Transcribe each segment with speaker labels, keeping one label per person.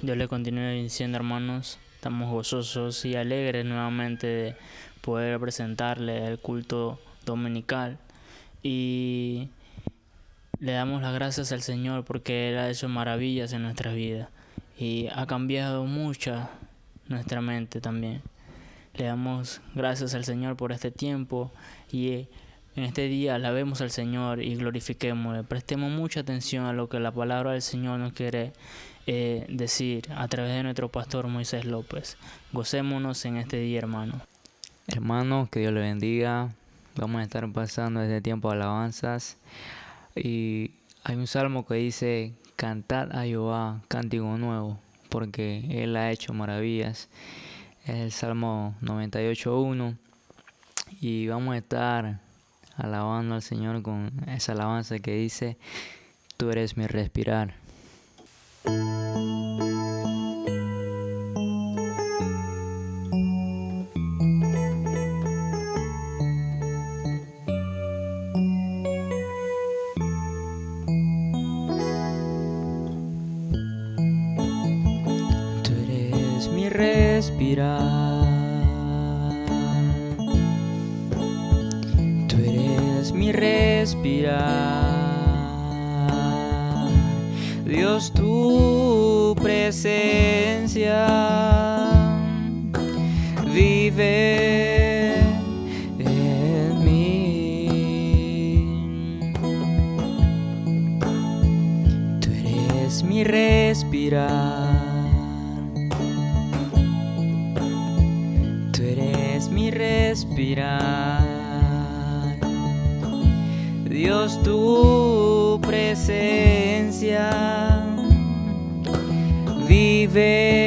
Speaker 1: Dios le continúe diciendo, hermanos, estamos gozosos y alegres nuevamente de poder presentarle el culto dominical y le damos las gracias al Señor porque Él ha hecho maravillas en nuestras vidas y ha cambiado mucho nuestra mente también. Le damos gracias al Señor por este tiempo y en este día alabemos al Señor y glorifiquémosle. Prestemos mucha atención a lo que la palabra del Señor nos quiere decir a través de nuestro pastor Moisés López. Gocémonos en este día, hermano.
Speaker 2: Hermanos, que Dios le bendiga. Vamos a estar pasando este tiempo de alabanzas. Y hay un salmo que dice: cantad a Jehová cántico nuevo, porque Él ha hecho maravillas. Es el Salmo 98:1. Y vamos a estar alabando al Señor con esa alabanza que dice: tú eres mi respirar. Tú eres mi respirar. Tú eres mi respirar. Dios, tu presencia vive en mí. Tú eres mi respirar. Tú eres mi respirar. Dios, tu presencia vives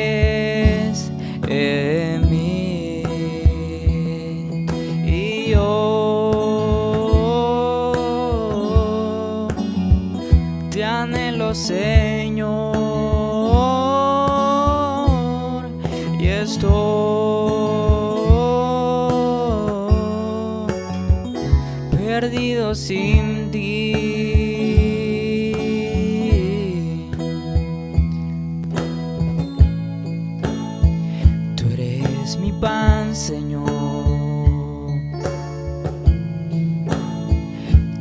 Speaker 2: en mí. Y yo te anhelo, Señor, y estoy perdido sin ti. Tú eres mi pan, Señor.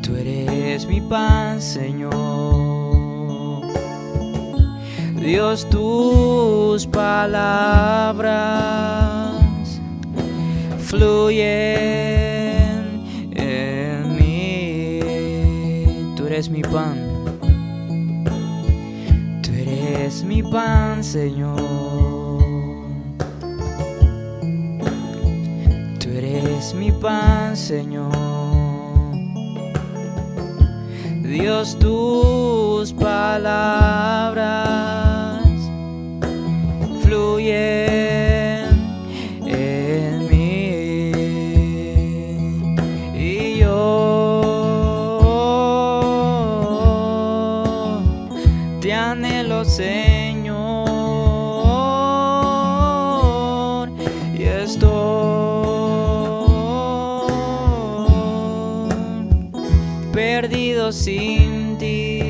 Speaker 2: Tú eres mi pan, Señor. Dios, tus palabras fluyen en mí. Tú eres mi pan. Tú eres mi pan, Señor. Tú eres mi pan, Señor. Dios, tus palabras fluyen en mí. Y yo te anhelo, Señor, y estoy perdido sin ti.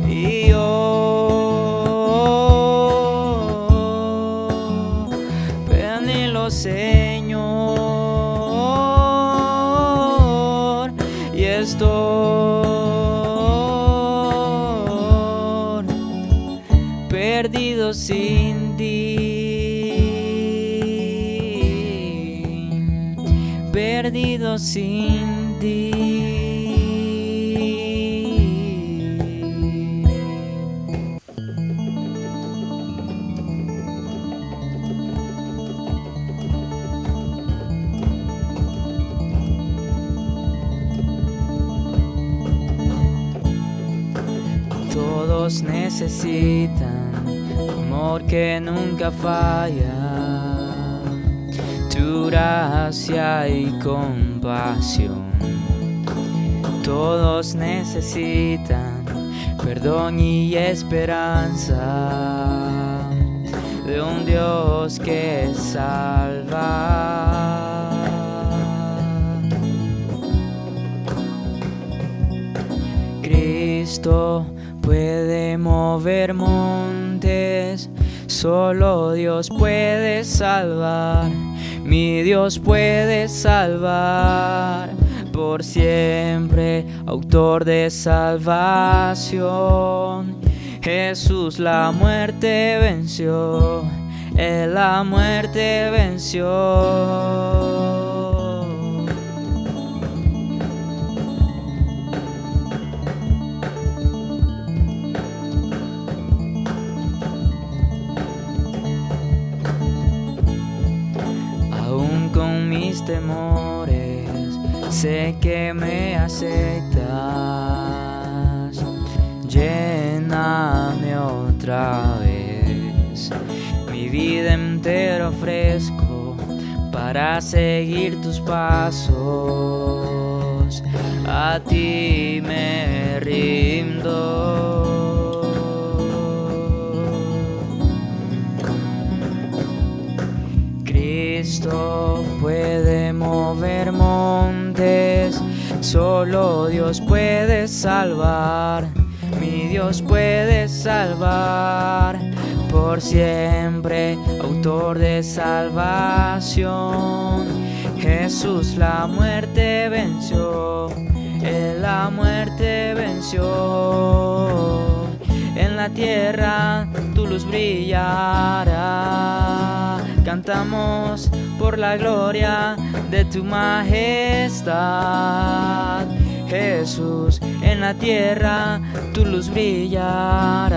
Speaker 2: Y yo te anhelo, Señor, y estoy perdido sin ti. Perdido sin ti. Todos necesitan amor que nunca falla, tu gracia y compasión. Todos necesitan perdón y esperanza de un Dios que salva. Cristo puede mover montes, solo Dios puede salvar, mi Dios puede salvar, por siempre, autor de salvación. Jesús la muerte venció, Él la muerte venció. Aún con mis temores, sé que me aceptas. Lléname otra vez, mi vida entera ofrezco para seguir tus pasos. A ti me rindo. Cristo puede mover montes, solo Dios puede salvar, mi Dios puede salvar, por siempre, autor de salvación. Jesús la muerte venció, Él la muerte venció. En la tierra tu luz brillará, cantamos por la gloria de tu majestad. Jesús, en la tierra tu luz brillará,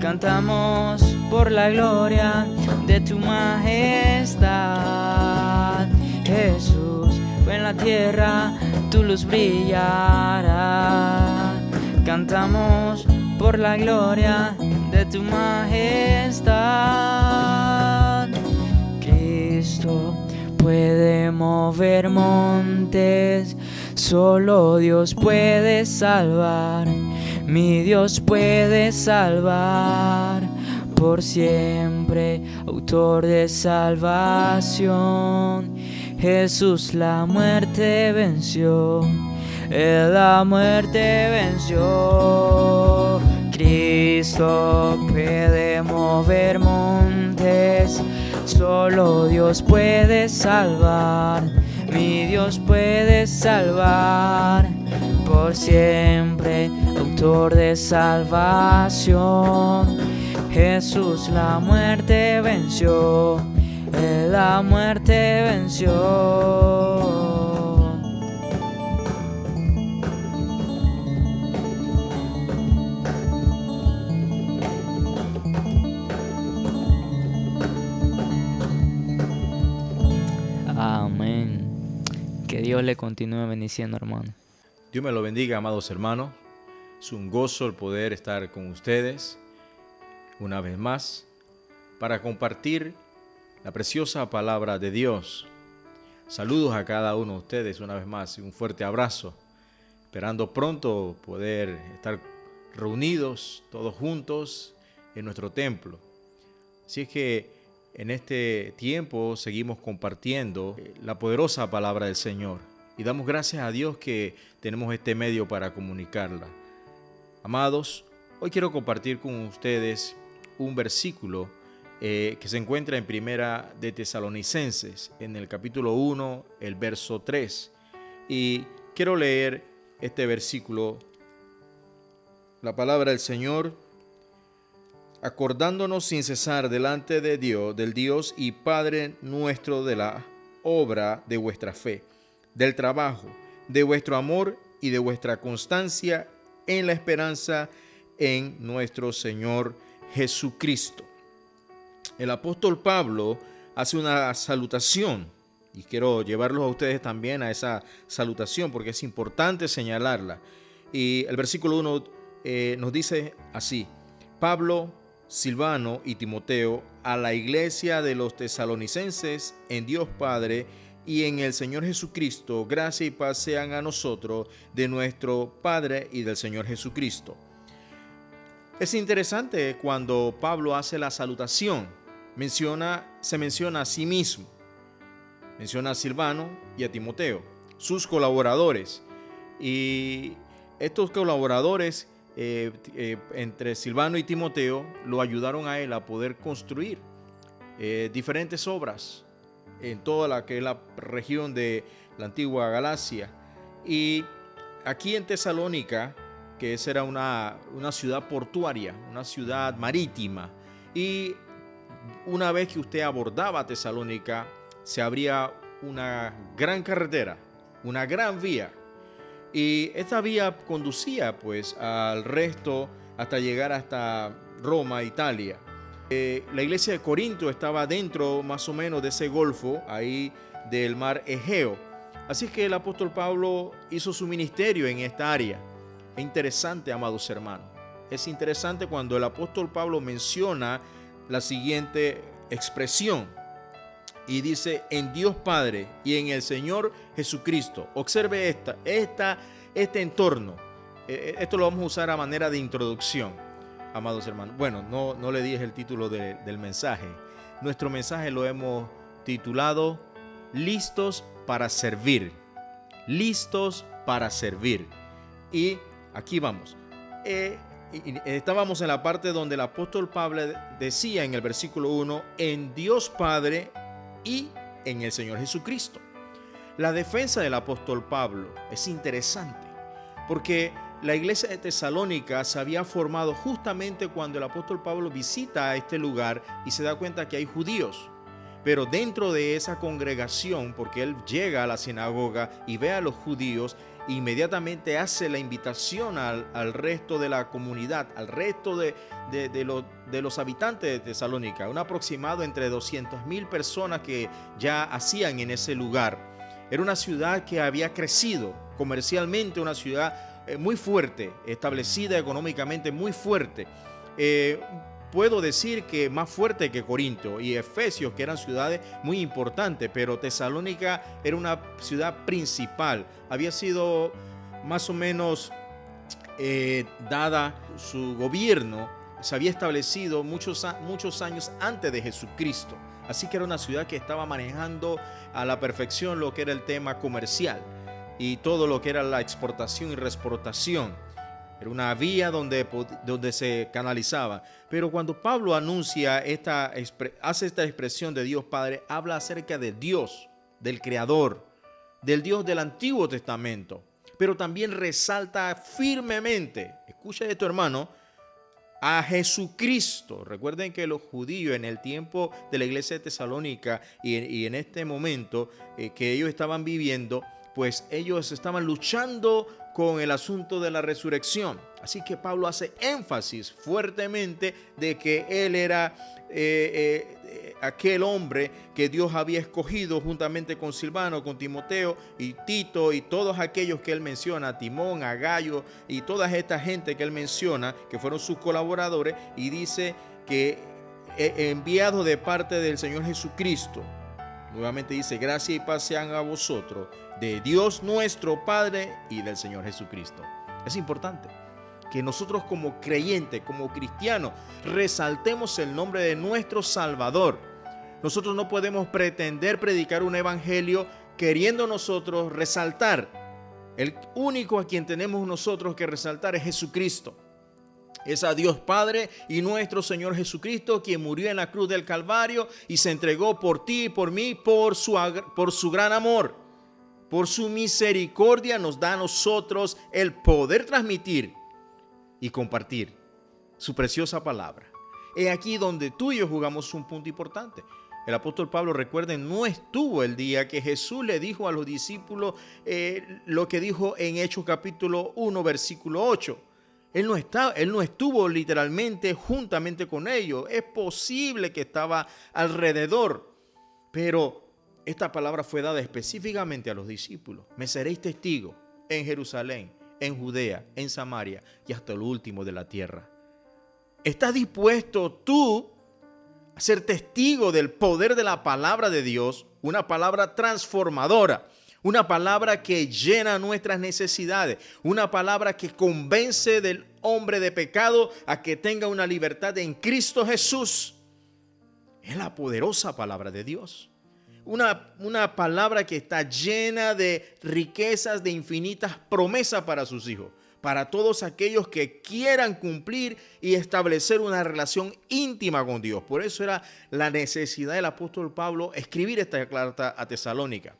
Speaker 2: cantamos por la gloria de tu majestad. Jesús, en la tierra tu luz brillará, cantamos por la gloria de tu majestad. Cristo puede mover montes, solo Dios puede salvar, mi Dios puede salvar, por siempre, autor de salvación. Jesús la muerte venció, Él la muerte venció. Cristo puede mover montes, solo Dios puede salvar, mi Dios puede salvar, por siempre, autor de salvación. Jesús la muerte venció, Él la muerte venció. Amén. Que Dios le continúe bendiciendo, hermano.
Speaker 3: Dios me lo bendiga, amados hermanos. Es un gozo el poder estar con ustedes una vez más para compartir la preciosa palabra de Dios. Saludos a cada uno de ustedes una vez más y un fuerte abrazo. Esperando pronto poder estar reunidos todos juntos en nuestro templo. Así es que en este tiempo seguimos compartiendo la poderosa palabra del Señor y damos gracias a Dios que tenemos este medio para comunicarla. Amados, hoy quiero compartir con ustedes un versículo que se encuentra en Primera de Tesalonicenses, en el capítulo 1, el verso 3. Y quiero leer este versículo, la palabra del Señor: acordándonos sin cesar delante de Dios, del Dios y Padre nuestro, de la obra de vuestra fe, del trabajo, de vuestro amor y de vuestra constancia en la esperanza en nuestro Señor Jesucristo. El apóstol Pablo hace una salutación y quiero llevarlos a ustedes también a esa salutación porque es importante señalarla. Y el versículo 1 nos dice así: Pablo, Silvano y Timoteo, a la iglesia de los tesalonicenses, en Dios Padre y en el Señor Jesucristo, gracia y paz sean a nosotros de nuestro Padre y del Señor Jesucristo. Es interesante cuando Pablo hace la salutación, se menciona a sí mismo, menciona a Silvano y a Timoteo, sus colaboradores, y estos colaboradores entre Silvano y Timoteo lo ayudaron a él a poder construir diferentes obras en toda la que es la región de la antigua Galacia. Y aquí en Tesalónica, que esa era una ciudad portuaria, una ciudad marítima, y una vez que usted abordaba Tesalónica, se abría una gran carretera, una gran vía, y esta vía conducía pues al resto hasta llegar hasta Roma, Italia. La iglesia de Corinto estaba dentro más o menos de ese golfo ahí del mar Egeo. Así que el apóstol Pablo hizo su ministerio en esta área. Es interesante, amados hermanos. Es interesante cuando el apóstol Pablo menciona la siguiente expresión y dice: en Dios Padre y en el Señor Jesucristo. Observe este entorno. Esto lo vamos a usar a manera de introducción, amados hermanos. Bueno, no le dije el título del mensaje. Nuestro mensaje lo hemos titulado Listos para servir. Listos para servir. Y aquí vamos. Estábamos en la parte donde el apóstol Pablo decía en el versículo 1: en Dios Padre y en el Señor Jesucristo. La defensa del apóstol Pablo es interesante porque la iglesia de Tesalónica se había formado justamente cuando el apóstol Pablo visita a este lugar y se da cuenta que hay judíos. Pero dentro de esa congregación, porque él llega a la sinagoga y ve a los judíos, inmediatamente hace la invitación al resto de la comunidad, al resto de los habitantes de Tesalónica, un aproximado entre 200,000 personas que ya hacían en ese lugar. Era una ciudad que había crecido comercialmente, una ciudad muy fuerte, establecida económicamente muy fuerte. Puedo decir que más fuerte que Corinto y Efesios, que eran ciudades muy importantes, pero Tesalónica era una ciudad principal. Había sido más o menos dada su gobierno, se había establecido muchos años antes de Jesucristo. Así que era una ciudad que estaba manejando a la perfección lo que era el tema comercial y todo lo que era la exportación y reexportación. Era una vía donde se canalizaba. Pero cuando Pablo anuncia hace esta expresión de Dios Padre, habla acerca de Dios, del Creador, del Dios del Antiguo Testamento. Pero también resalta firmemente, escucha esto, hermano, a Jesucristo. Recuerden que los judíos en el tiempo de la iglesia de Tesalónica y en este momento que ellos estaban viviendo, pues ellos estaban luchando con el asunto de la resurrección. Así que Pablo hace énfasis fuertemente de que él era aquel hombre que Dios había escogido juntamente con Silvano, con Timoteo y Tito y todos aquellos que él menciona, a Timón, a Gallo y toda esta gente que él menciona, que fueron sus colaboradores, y dice que enviado de parte del Señor Jesucristo. Nuevamente dice: gracia y paz sean a vosotros, de Dios nuestro Padre y del Señor Jesucristo. Es importante que nosotros como creyentes, como cristianos, resaltemos el nombre de nuestro Salvador. Nosotros no podemos pretender predicar un evangelio queriendo nosotros resaltar. El único a quien tenemos nosotros que resaltar es Jesucristo. Es a Dios Padre y nuestro Señor Jesucristo, quien murió en la cruz del Calvario y se entregó por ti y por mí por su gran amor. Por su misericordia nos da a nosotros el poder transmitir y compartir su preciosa palabra. Es aquí donde tú y yo jugamos un punto importante. El apóstol Pablo, recuerden, no estuvo el día que Jesús le dijo a los discípulos lo que dijo en Hechos capítulo 1, versículo 8. Él no estuvo literalmente juntamente con ellos. Es posible que estaba alrededor, pero esta palabra fue dada específicamente a los discípulos. Me seréis testigos en Jerusalén, en Judea, en Samaria y hasta lo último de la tierra. ¿Estás dispuesto tú a ser testigo del poder de la palabra de Dios? Una palabra transformadora. Una palabra que llena nuestras necesidades. Una palabra que convence del hombre de pecado a que tenga una libertad en Cristo Jesús. Es la poderosa palabra de Dios. Una palabra que está llena de riquezas, de infinitas promesas para sus hijos. para todos aquellos que quieran cumplir y establecer una relación íntima con Dios. Por eso era la necesidad del apóstol Pablo escribir esta carta a Tesalónica.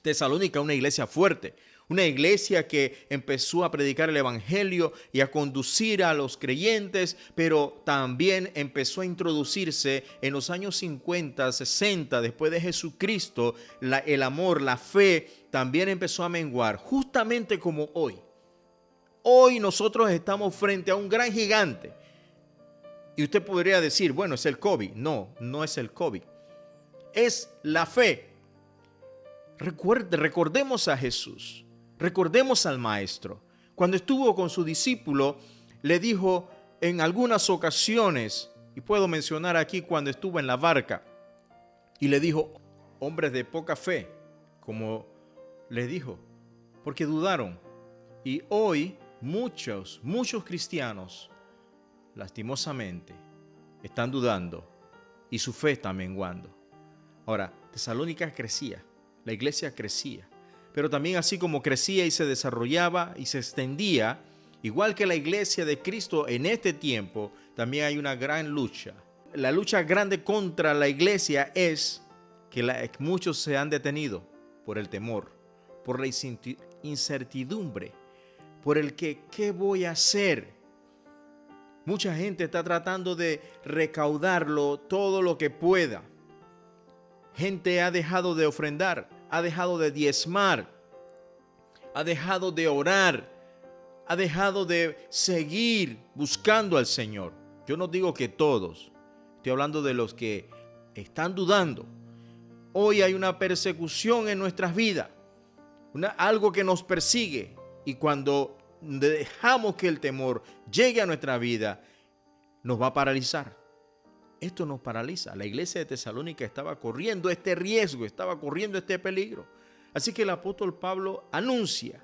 Speaker 3: Tesalónica, una iglesia fuerte, una iglesia que empezó a predicar el evangelio y a conducir a los creyentes, pero también empezó a introducirse en los años 50, 60, después de Jesucristo, el amor, la fe, también empezó a menguar, justamente como hoy. Hoy nosotros estamos frente a un gran gigante. Y usted podría decir, bueno, es el COVID. No, no es el COVID. Es la fe. Recordemos a Jesús. Recordemos al Maestro. Cuando estuvo con su discípulo, le dijo en algunas ocasiones, y puedo mencionar aquí cuando estuvo en la barca, y le dijo, hombres de poca fe, como les dijo, porque dudaron. Y hoy muchos cristianos, lastimosamente, están dudando y su fe está menguando. Ahora, Tesalónica crecía, la iglesia crecía, pero también así como crecía y se desarrollaba y se extendía, igual que la iglesia de Cristo en este tiempo, también hay una gran lucha. La lucha grande contra la iglesia es que muchos se han detenido por el temor, por la incertidumbre, por el que, ¿qué voy a hacer? Mucha gente está tratando de recaudarlo todo lo que pueda. Gente ha dejado de ofrendar, ha dejado de diezmar, ha dejado de orar, ha dejado de seguir buscando al Señor. Yo no digo que todos, estoy hablando de los que están dudando. Hoy hay una persecución en nuestras vidas, algo que nos persigue. Y cuando dejamos que el temor llegue a nuestra vida, nos va a paralizar. Esto nos paraliza. La iglesia de Tesalónica estaba corriendo este riesgo, estaba corriendo este peligro. Así que el apóstol Pablo anuncia,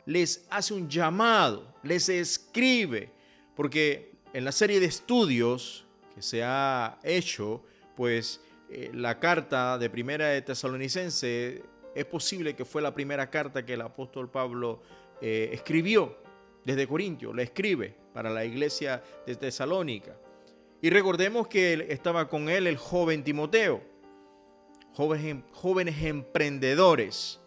Speaker 3: les hace un llamado, les escribe, porque en la serie de estudios que se ha hecho, pues la carta de Primera de Tesalonicense es posible que fue la primera carta que el apóstol Pablo escribió desde Corintio, la escribe para la iglesia de Tesalónica. Y recordemos que estaba con él el joven Timoteo, jóvenes emprendedores.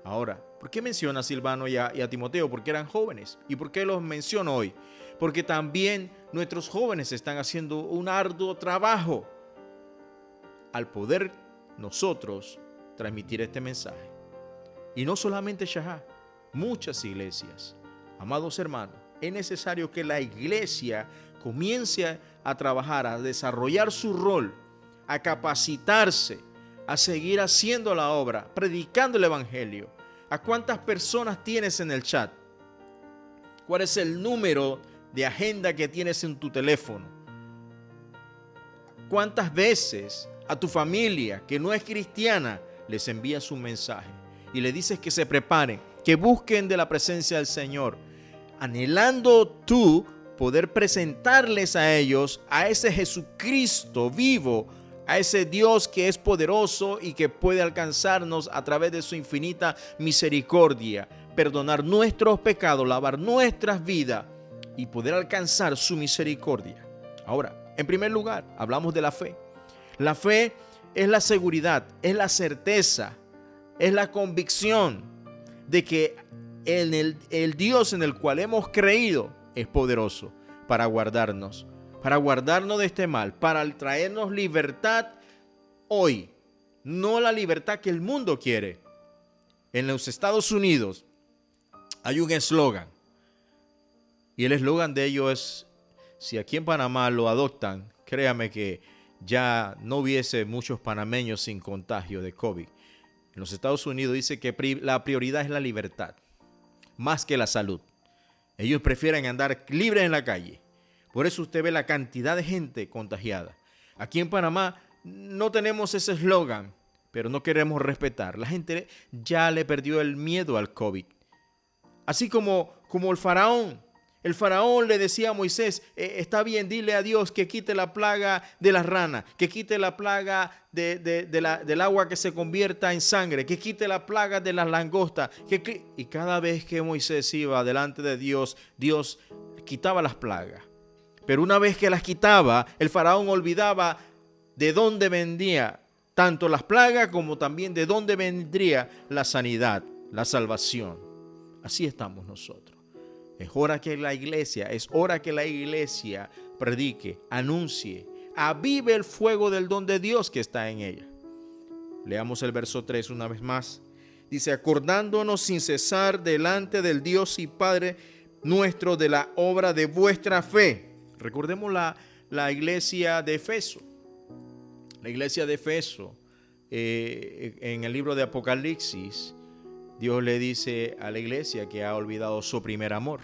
Speaker 3: Ahora, ¿por qué menciona a Silvano y a Timoteo? Porque eran jóvenes. ¿Y por qué los menciono hoy? Porque también nuestros jóvenes están haciendo un arduo trabajo al poder nosotros transmitir este mensaje. Y no solamente Shahá, muchas iglesias. Amados hermanos, es necesario que la iglesia comience a trabajar, a desarrollar su rol, a capacitarse, a seguir haciendo la obra, predicando el evangelio. ¿A cuántas personas tienes en el chat? ¿Cuál es el número de agenda que tienes en tu teléfono? ¿Cuántas veces a tu familia que no es cristiana les envías un mensaje y le dices que se preparen, que busquen de la presencia del Señor, anhelando tú poder presentarles a ellos a ese Jesucristo vivo, a ese Dios que es poderoso y que puede alcanzarnos a través de su infinita misericordia, perdonar nuestros pecados, lavar nuestras vidas y poder alcanzar su misericordia? Ahora, en primer lugar, hablamos de la fe. La fe es la seguridad, es la certeza, es la convicción de que el Dios en el cual hemos creído es poderoso para guardarnos de este mal, para traernos libertad hoy, no la libertad que el mundo quiere. En los Estados Unidos hay un eslogan, y el eslogan de ellos es: si aquí en Panamá lo adoptan, créame que ya no hubiese muchos panameños sin contagio de COVID. En los Estados Unidos dice que la prioridad es la libertad, más que la salud. Ellos prefieren andar libres en la calle. Por eso usted ve la cantidad de gente contagiada. Aquí en Panamá no tenemos ese eslogan, pero no queremos respetar. La gente ya le perdió el miedo al COVID. Así como el faraón. El faraón le decía a Moisés, está bien, dile a Dios que quite la plaga de las ranas, que quite la plaga del agua que se convierta en sangre, que quite la plaga de las langostas. Y cada vez que Moisés iba delante de Dios, Dios quitaba las plagas. Pero una vez que las quitaba, el faraón olvidaba de dónde vendría tanto las plagas como también de dónde vendría la sanidad, la salvación. Así estamos nosotros. Es hora que la iglesia predique, anuncie, avive el fuego del don de Dios que está en ella. Leamos el verso 3 una vez más. Dice, acordándonos sin cesar delante del Dios y Padre nuestro de la obra de vuestra fe. Recordemos la iglesia de Efeso. La iglesia de Efeso, en el libro de Apocalipsis, Dios le dice a la iglesia que ha olvidado su primer amor.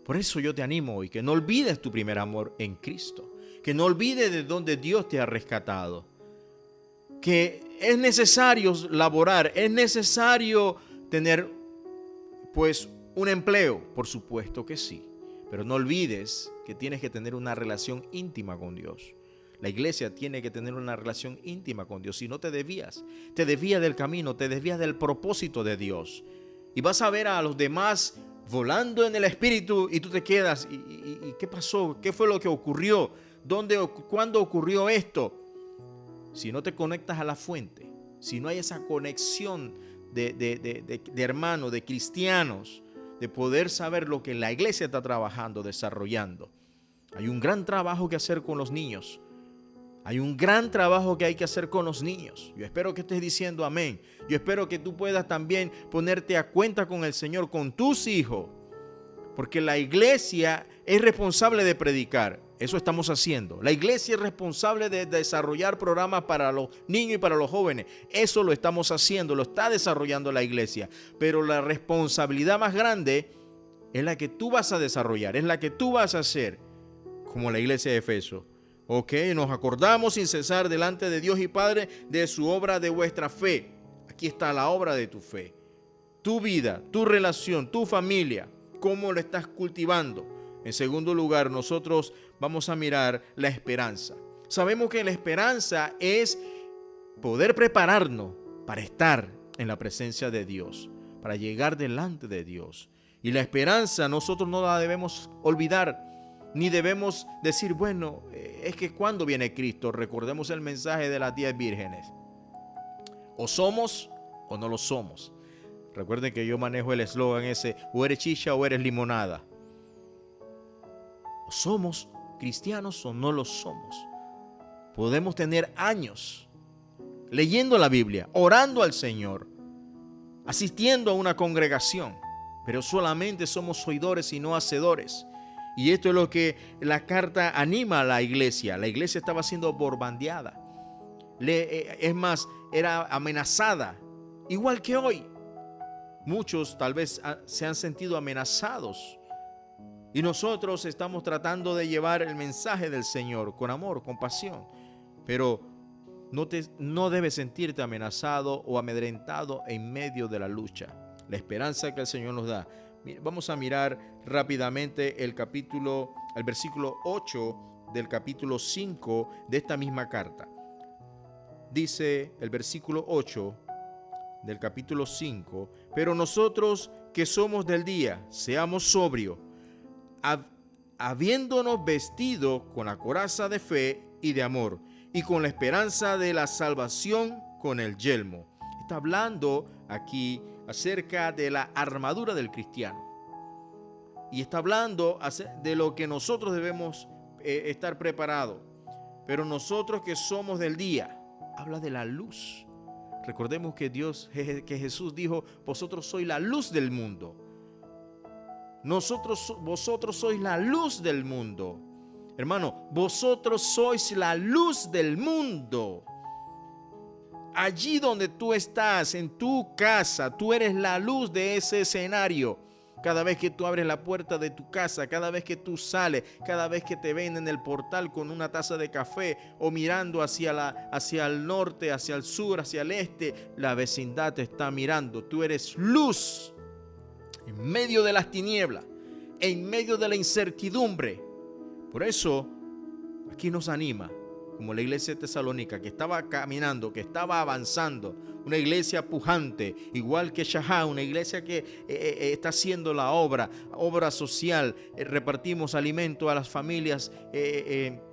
Speaker 3: Por eso yo te animo hoy, que no olvides tu primer amor en Cristo. Que no olvides de donde Dios te ha rescatado. Que es necesario laborar, es necesario tener pues un empleo, por supuesto que sí. Pero no olvides que tienes que tener una relación íntima con Dios. La iglesia tiene que tener una relación íntima con Dios. Si no te desvías del camino, te desvías del propósito de Dios. Y vas a ver a los demás volando en el espíritu y tú te quedas. ¿Y qué pasó? ¿Qué fue lo que ocurrió? ¿Cuándo ocurrió esto? Si no te conectas a la fuente, si no hay esa conexión de hermanos, de cristianos, de poder saber lo que la iglesia está trabajando, desarrollando. Hay un gran trabajo que hacer con los niños. Hay un gran trabajo que hay que hacer con los niños. Yo espero que estés diciendo amén. Yo espero que tú puedas también ponerte a cuenta con el Señor, con tus hijos. Porque la iglesia es responsable de predicar. Eso estamos haciendo. La iglesia es responsable de desarrollar programas para los niños y para los jóvenes. Eso lo estamos haciendo, lo está desarrollando la iglesia. Pero la responsabilidad más grande es la que tú vas a desarrollar, es la que tú vas a hacer, como la iglesia de Efeso. Ok, nos acordamos sin cesar delante de Dios y Padre de su obra de vuestra fe. Aquí está la obra de tu fe. Tu vida, tu relación, tu familia, cómo lo estás cultivando. En segundo lugar, nosotros vamos a mirar la esperanza. Sabemos que la esperanza es poder prepararnos para estar en la presencia de Dios, para llegar delante de Dios. Y la esperanza nosotros no la debemos olvidar. Ni debemos decir, bueno, es que cuando viene Cristo, recordemos el mensaje de las 10 vírgenes. O somos o no lo somos. Recuerden que yo manejo el eslogan ese, o eres chicha o eres limonada. O somos cristianos o no lo somos. Podemos tener años leyendo la Biblia, orando al Señor, asistiendo a una congregación, pero solamente somos oidores y no hacedores. Y esto es lo que la carta anima a la iglesia. La iglesia estaba siendo bombardeada. Es más, era amenazada. Igual que hoy. Muchos tal vez se han sentido amenazados. Y nosotros estamos tratando de llevar el mensaje del Señor con amor, con pasión. Pero no debes sentirte amenazado o amedrentado en medio de la lucha. La esperanza que el Señor nos da. Vamos a mirar rápidamente el versículo 8 del capítulo 5 de esta misma carta. Dice el versículo 8 del capítulo 5, pero nosotros que somos del día, seamos sobrios, habiéndonos vestido con la coraza de fe y de amor, y con la esperanza de la salvación con el yelmo. Está hablando aquí acerca de la armadura del cristiano. Y está hablando de lo que nosotros debemos estar preparados. Pero nosotros que somos del día, habla de la luz. Recordemos que Jesús dijo, vosotros sois la luz del mundo. Vosotros sois la luz del mundo. Hermano, vosotros sois la luz del mundo. Allí donde tú estás, en tu casa, tú eres la luz de ese escenario. Cada vez que tú abres la puerta de tu casa, cada vez que tú sales, cada vez que te ven en el portal con una taza de café o mirando hacia el norte, hacia el sur, hacia el este, la vecindad te está mirando. Tú eres luz en medio de las tinieblas. en medio de la incertidumbre. Por eso, aquí nos anima, como la iglesia de Tesalónica, que estaba caminando, que estaba avanzando, una iglesia pujante, igual que Shahá, una iglesia que está haciendo la obra social. Repartimos alimento a las familias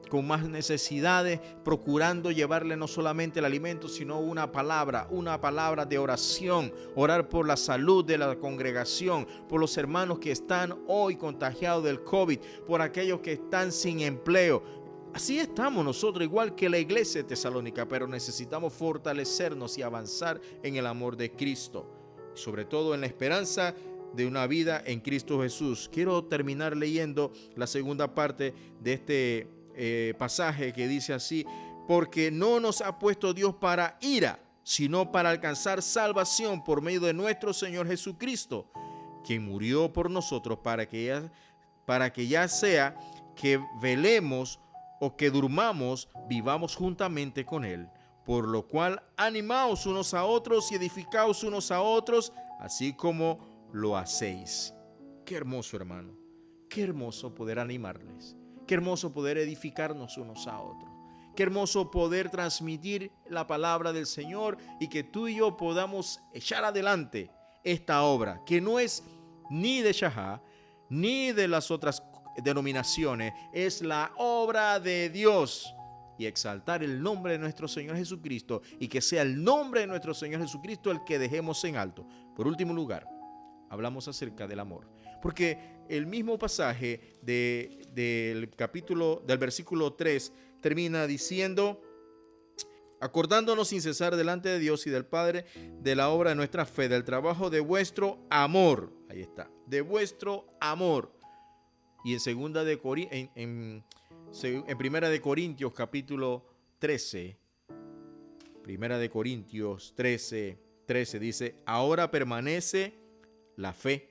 Speaker 3: con más necesidades, procurando llevarle no solamente el alimento, sino una palabra de oración, orar por la salud de la congregación, por los hermanos que están hoy contagiados del COVID, por aquellos que están sin empleo. Así estamos nosotros, igual que la iglesia de Tesalónica, pero necesitamos fortalecernos y avanzar en el amor de Cristo, sobre todo en la esperanza de una vida en Cristo Jesús. Quiero terminar leyendo la segunda parte de este pasaje que dice así: porque no nos ha puesto Dios para ira, sino para alcanzar salvación por medio de nuestro Señor Jesucristo, quien murió por nosotros para que ya sea que velemos o que durmamos, vivamos juntamente con Él. Por lo cual, animaos unos a otros y edificaos unos a otros, así como lo hacéis. Qué hermoso, hermano. Qué hermoso poder animarles. Qué hermoso poder edificarnos unos a otros. Qué hermoso poder transmitir la palabra del Señor y que tú y yo podamos echar adelante esta obra, que no es ni de Shahá, ni de las otras denominaciones, es la obra de Dios, y exaltar el nombre de nuestro Señor Jesucristo, y que sea el nombre de nuestro Señor Jesucristo el que dejemos en alto. Por último lugar, hablamos acerca del amor, porque el mismo pasaje del versículo 3 termina diciendo: acordándonos sin cesar delante de Dios y del Padre de la obra de nuestra fe, del trabajo de vuestro amor. Ahí está, de vuestro amor. Y en Primera de Corintios capítulo 13, Primera de Corintios 13 dice: ahora permanece la fe.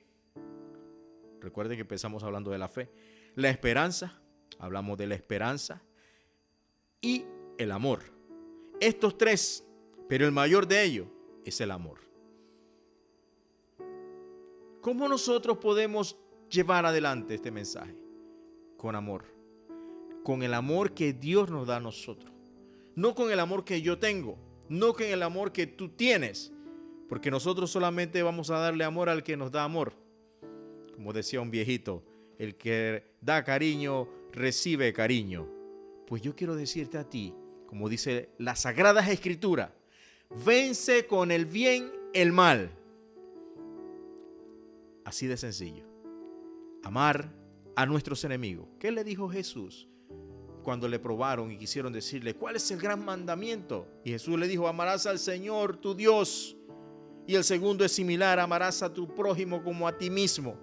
Speaker 3: Recuerden que empezamos hablando de la fe. La esperanza, hablamos de la esperanza, y el amor. Estos tres, pero el mayor de ellos es el amor. ¿Cómo nosotros podemos llevar adelante este mensaje? Con amor, con el amor que Dios nos da a nosotros, no con el amor que yo tengo, no con el amor que tú tienes, porque nosotros solamente vamos a darle amor al que nos da amor. Como decía un viejito, el que da cariño recibe cariño. Pues yo quiero decirte a ti, como dice las Sagradas Escrituras: vence con el bien el mal. Así de sencillo. Amar a nuestros enemigos. ¿Qué le dijo Jesús cuando le probaron y quisieron decirle cuál es el gran mandamiento? Y Jesús le dijo: amarás al Señor tu Dios. Y el segundo es similar: amarás a tu prójimo como a ti mismo.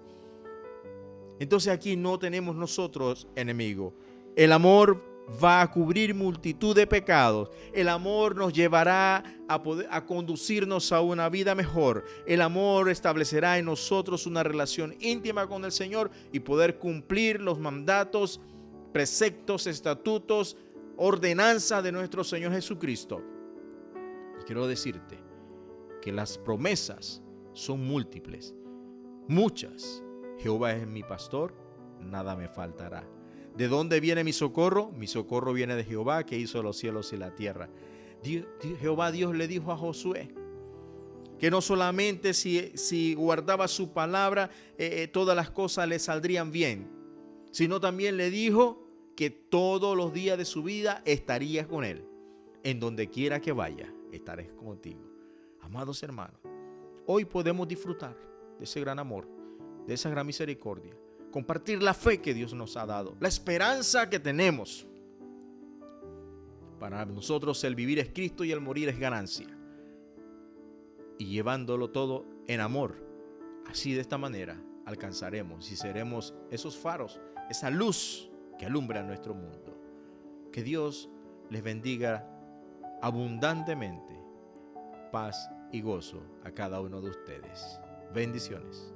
Speaker 3: Entonces aquí no tenemos nosotros enemigo. El amor va a cubrir multitud de pecados. El amor nos llevará a conducirnos a una vida mejor. El amor establecerá en nosotros una relación íntima con el Señor y poder cumplir los mandatos, preceptos, estatutos, ordenanzas de nuestro Señor Jesucristo. Y quiero decirte que las promesas son múltiples, muchas. Jehová es mi pastor, nada me faltará. ¿De dónde viene mi socorro? Mi socorro viene de Jehová, que hizo los cielos y la tierra. Jehová Dios le dijo a Josué que no solamente si guardaba su palabra, todas las cosas le saldrían bien, sino también le dijo que todos los días de su vida estaría con él. En donde quiera que vaya, estaré contigo. Amados hermanos, hoy podemos disfrutar de ese gran amor, de esa gran misericordia, compartir la fe que Dios nos ha dado, la esperanza que tenemos. Para nosotros el vivir es Cristo y el morir es ganancia. Y llevándolo todo en amor, así de esta manera alcanzaremos y seremos esos faros, esa luz que alumbra nuestro mundo. Que Dios les bendiga abundantemente, paz y gozo a cada uno de ustedes. Bendiciones.